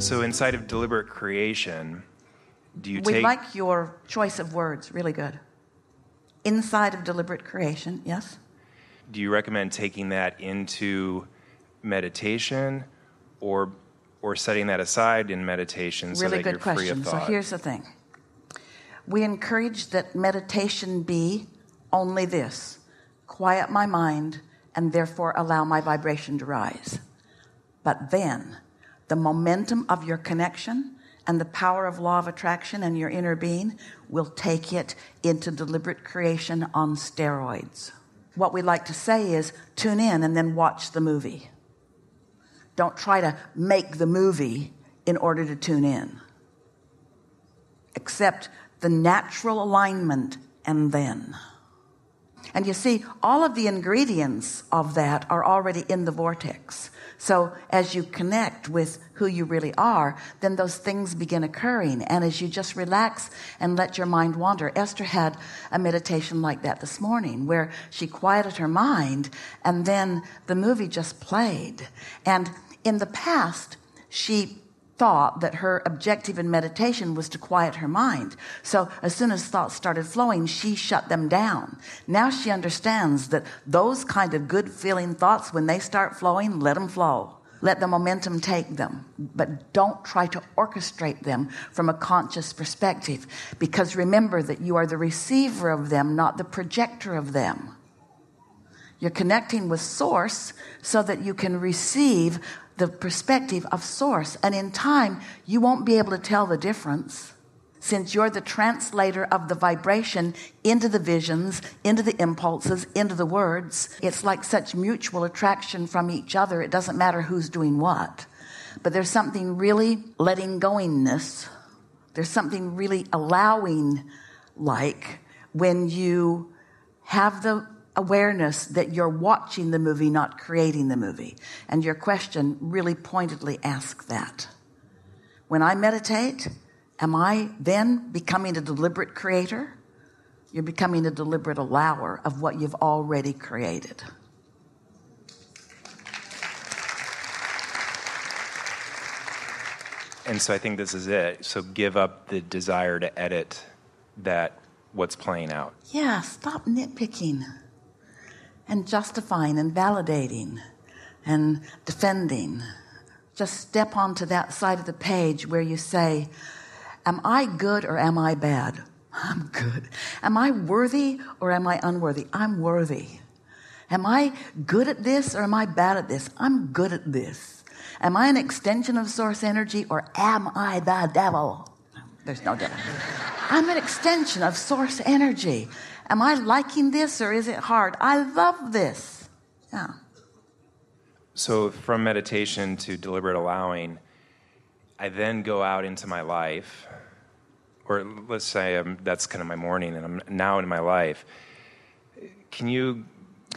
So inside of deliberate creation, do you We like your choice of words. Really good. Inside of deliberate creation, yes? Do you recommend taking that into meditation or setting that aside in meditation so that you're free of thought? So here's the thing. We encourage that meditation be only this: quiet my mind and therefore allow my vibration to rise. But then the momentum of your connection and the power of law of attraction and your inner being will take it into deliberate creation on steroids. What we like to say is tune in and then watch the movie. Don't try to make the movie in order to tune in. Accept the natural alignment and then. And you see, all of the ingredients of that are already in the vortex. So as you connect with who you really are, then those things begin occurring. And as you just relax and let your mind wander. Esther had a meditation like that this morning where she quieted her mind and then the movie just played. And in the past, she thought that her objective in meditation was to quiet her mind. So as soon as thoughts started flowing, she shut them down. Now she understands that those kind of good feeling thoughts, when they start flowing, let them flow. Let the momentum take them. But don't try to orchestrate them from a conscious perspective. Because remember that you are the receiver of them, not the projector of them. You're connecting with Source so that you can receive the perspective of Source. And in time, you won't be able to tell the difference, since you're the translator of the vibration into the visions, into the impulses, into the words. It's like such mutual attraction from each other. It doesn't matter who's doing what. But there's something really letting goingness. There's something really allowing, like when you have the awareness that you're watching the movie, not creating the movie. And your question really pointedly asks that. When I meditate, am I then becoming a deliberate creator? You're becoming a deliberate allower of what you've already created. And so I think this is it. So give up the desire to edit what's playing out. Yeah, stop nitpicking and justifying and validating and defending. Just step onto that side of the page where you say, am I good or am I bad? I'm good. Am I worthy or am I unworthy? I'm worthy. Am I good at this or am I bad at this? I'm good at this. Am I an extension of Source energy or am I the devil? There's no devil. I'm an extension of Source energy. Am I liking this or is it hard? I love this. Yeah. So from meditation to deliberate allowing, I then go out into my life, or let's say that's kind of my morning and I'm now in my life. Can you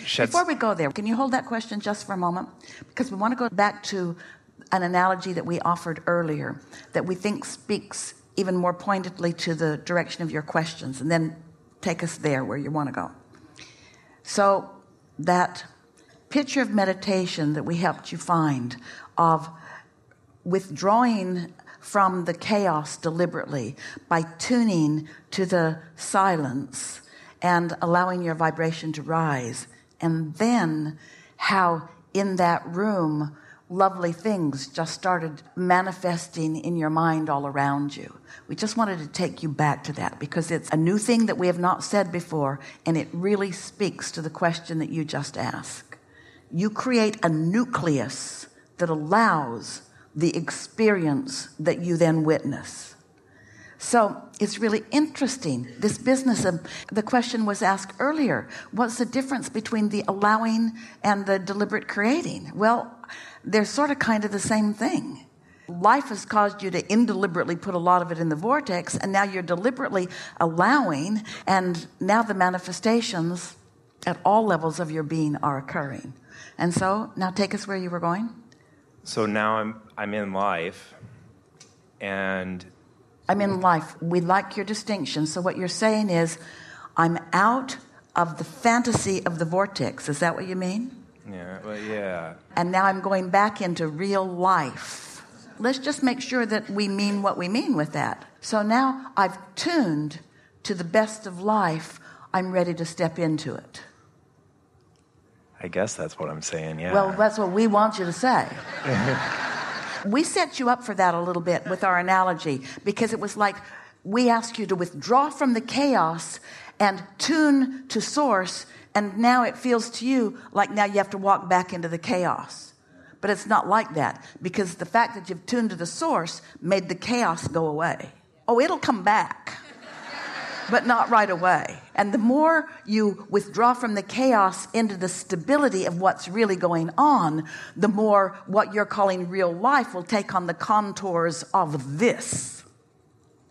shed... Before we go there, can you hold that question just for a moment? Because we want to go back to an analogy that we offered earlier that we think speaks even more pointedly to the direction of your questions, and then take us there where you want to go. So that picture of meditation that we helped you find of withdrawing from the chaos deliberately by tuning to the silence and allowing your vibration to rise, and then how in that room lovely things just started manifesting in your mind all around you. We just wanted to take you back to that because it's a new thing that we have not said before, and it really speaks to the question that you just asked. You create a nucleus that allows the experience that you then witness. So it's really interesting. This business of the question was asked earlier, what's the difference between the allowing and the deliberate creating? Well, they're sort of kind of the same thing. Life has caused you to indeliberately put a lot of it in the vortex, and now you're deliberately allowing, and now the manifestations at all levels of your being are occurring. And so, now take us where you were going. So now I'm in life, and... I'm in life. We like your distinction. So what you're saying is, I'm out of the fantasy of the vortex. Is that what you mean? Yeah, well, yeah. And now I'm going back into real life. Let's just make sure that we mean what we mean with that. So now I've tuned to the best of life. I'm ready to step into it. I guess that's what I'm saying, yeah. Well, that's what we want you to say. We set you up for that a little bit with our analogy, because it was like we asked you to withdraw from the chaos and tune to source, and now it feels to you like now you have to walk back into the chaos. But it's not like that, because the fact that you've tuned to the source made the chaos go away. Oh, it'll come back, but not right away. And the more you withdraw from the chaos into the stability of what's really going on, the more what you're calling real life will take on the contours of this,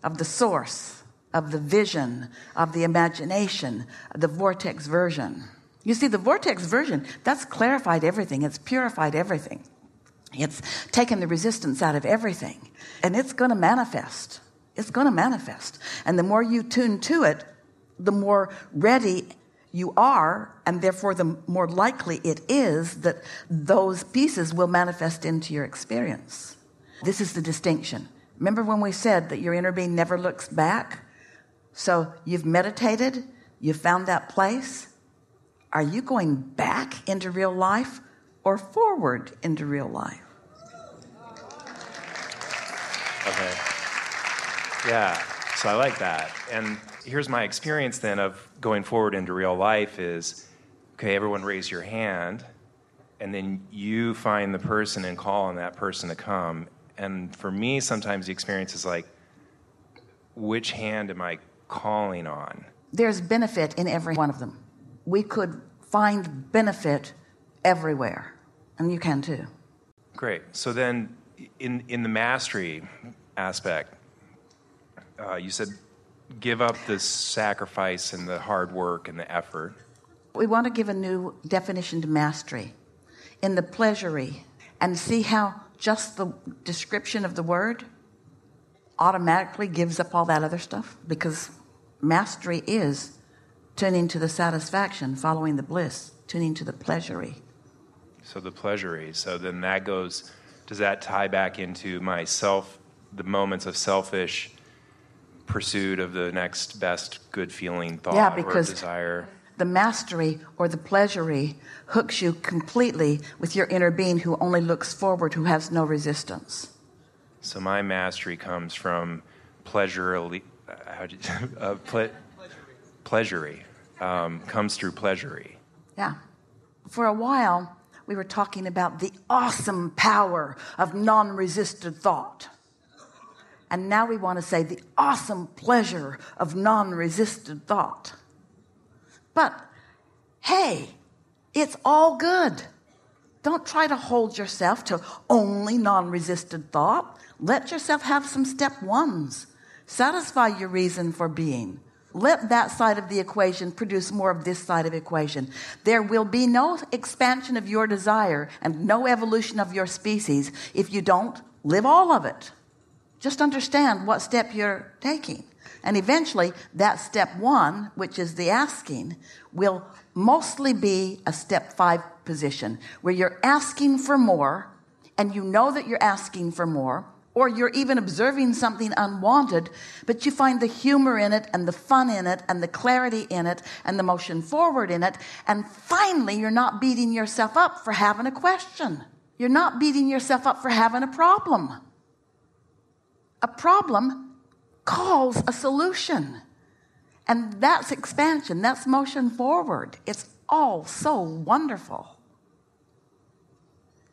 of the source, of the vision, of the imagination, the vortex version. You see, the vortex version, that's clarified everything. It's purified everything. It's taken the resistance out of everything. And it's going to manifest. It's going to manifest. And the more you tune to it, the more ready you are, and therefore the more likely it is that those pieces will manifest into your experience. This is the distinction. Remember when we said that your inner being never looks back? So you've meditated, you've found that place. Are you going back into real life or forward into real life? Okay. Yeah, so I like that. And here's my experience then of going forward into real life is, okay, everyone raise your hand, and then you find the person and call on that person to come. And for me, sometimes the experience is like, which hand am I calling on? There's benefit in every one of them. We could find benefit everywhere, and you can too. Great. So then in the mastery aspect, you said give up the sacrifice and the hard work and the effort. We want to give a new definition to mastery in the pleasury, and see how just the description of the word automatically gives up all that other stuff, because mastery is tuning to the satisfaction, following the bliss, tuning to the pleasury. So the pleasury. So then that goes, does that tie back into the moments of selfish pursuit of the next best good feeling thought or desire? The mastery or the pleasury hooks you completely with your inner being who only looks forward, who has no resistance. So my mastery comes from pleasury. Pleasury comes through pleasury. Yeah. For a while, we were talking about the awesome power of non-resisted thought. And now we want to say the awesome pleasure of non-resisted thought. But, hey, it's all good. Don't try to hold yourself to only non-resisted thought. Let yourself have some step ones. Satisfy your reason for being. Let that side of the equation produce more of this side of the equation. There will be no expansion of your desire and no evolution of your species if you don't live all of it. Just understand what step you're taking. And eventually, that step one, which is the asking, will mostly be a step 5 position, where you're asking for more, and you know that you're asking for more, or you're even observing something unwanted, but you find the humor in it, and the fun in it, and the clarity in it, and the motion forward in it, and finally, you're not beating yourself up for having a question. You're not beating yourself up for having a problem. A problem calls a solution. And that's expansion. That's motion forward. It's all so wonderful.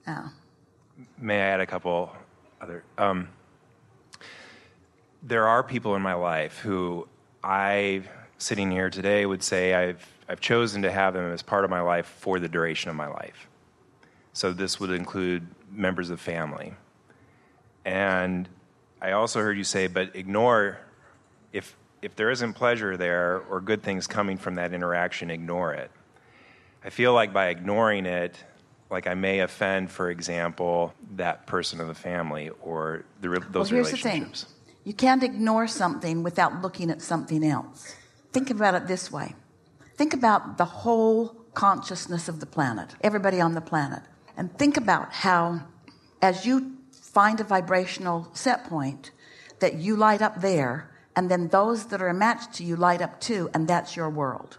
Yeah. May I add a couple other... there are people in my life who sitting here today, would say I've chosen to have them as part of my life for the duration of my life. So this would include members of family. And I also heard you say, but ignore, if there isn't pleasure there or good things coming from that interaction, ignore it. I feel like by ignoring it, like I may offend, for example, that person of the family or those relationships. Here's the thing. You can't ignore something without looking at something else. Think about it this way. Think about the whole consciousness of the planet, everybody on the planet, and think about how, as you find a vibrational set point that you light up there, and then those that are matched to you light up too, and that's your world.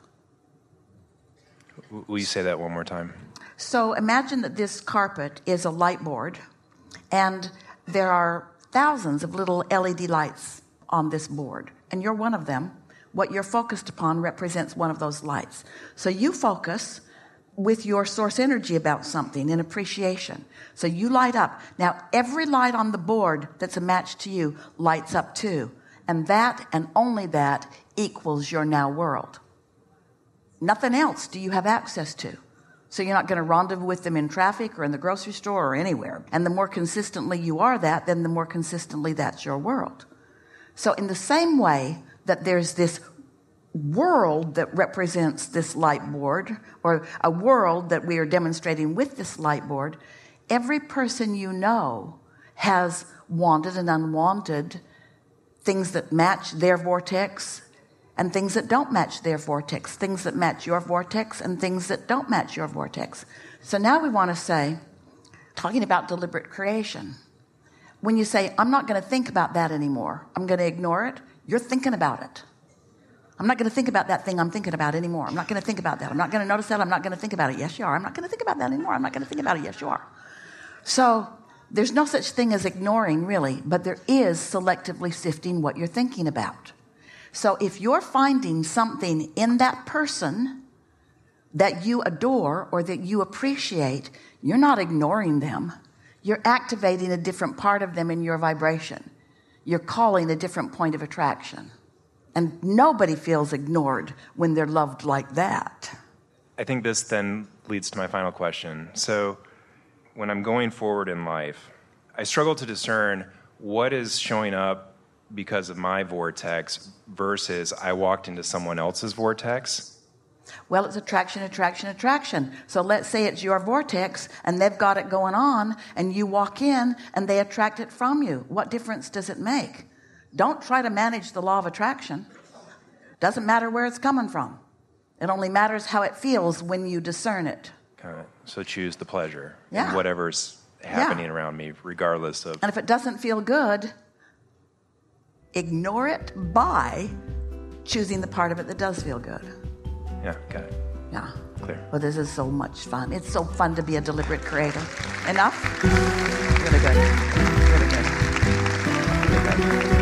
Will you say that one more time? So imagine that this carpet is a light board, and there are thousands of little LED lights on this board, and you're one of them. What you're focused upon represents one of those lights. So you focus with your source energy about something in appreciation. So you light up. Now, every light on the board that's a match to you lights up too. And that, and only that, equals your now world. Nothing else do you have access to. So you're not going to rendezvous with them in traffic or in the grocery store or anywhere. And the more consistently you are that, then the more consistently that's your world. So in the same way that there's this world that represents this light board, or a world that we are demonstrating with this light board, every person you know has wanted and unwanted things that match their vortex and things that don't match their vortex, things that match your vortex and things that don't match your vortex. So now we want to say, talking about deliberate creation, when you say, I'm not going to think about that anymore, I'm going to ignore it, you're thinking about it. I'm not going to think about that thing I'm thinking about anymore. I'm not going to think about that. I'm not going to notice that. I'm not going to think about it. Yes, you are. I'm not going to think about that anymore. I'm not going to think about it. Yes, you are. So there's no such thing as ignoring, really, but there is selectively sifting what you're thinking about. So if you're finding something in that person that you adore or that you appreciate, you're not ignoring them. You're activating a different part of them in your vibration. You're calling a different point of attraction. And nobody feels ignored when they're loved like that. I think this then leads to my final question. So when I'm going forward in life, I struggle to discern what is showing up because of my vortex versus I walked into someone else's vortex. Well, it's attraction, attraction, attraction. So let's say it's your vortex and they've got it going on and you walk in and they attract it from you. What difference does it make? Don't try to manage the law of attraction. Doesn't matter where it's coming from. It only matters how it feels when you discern it. Okay. So choose the pleasure in whatever's happening around me, regardless of... And if it doesn't feel good, ignore it by choosing the part of it that does feel good. Yeah, got it. Yeah. Clear. Well, this is so much fun. It's so fun to be a deliberate creator. Enough? Really good. Really good.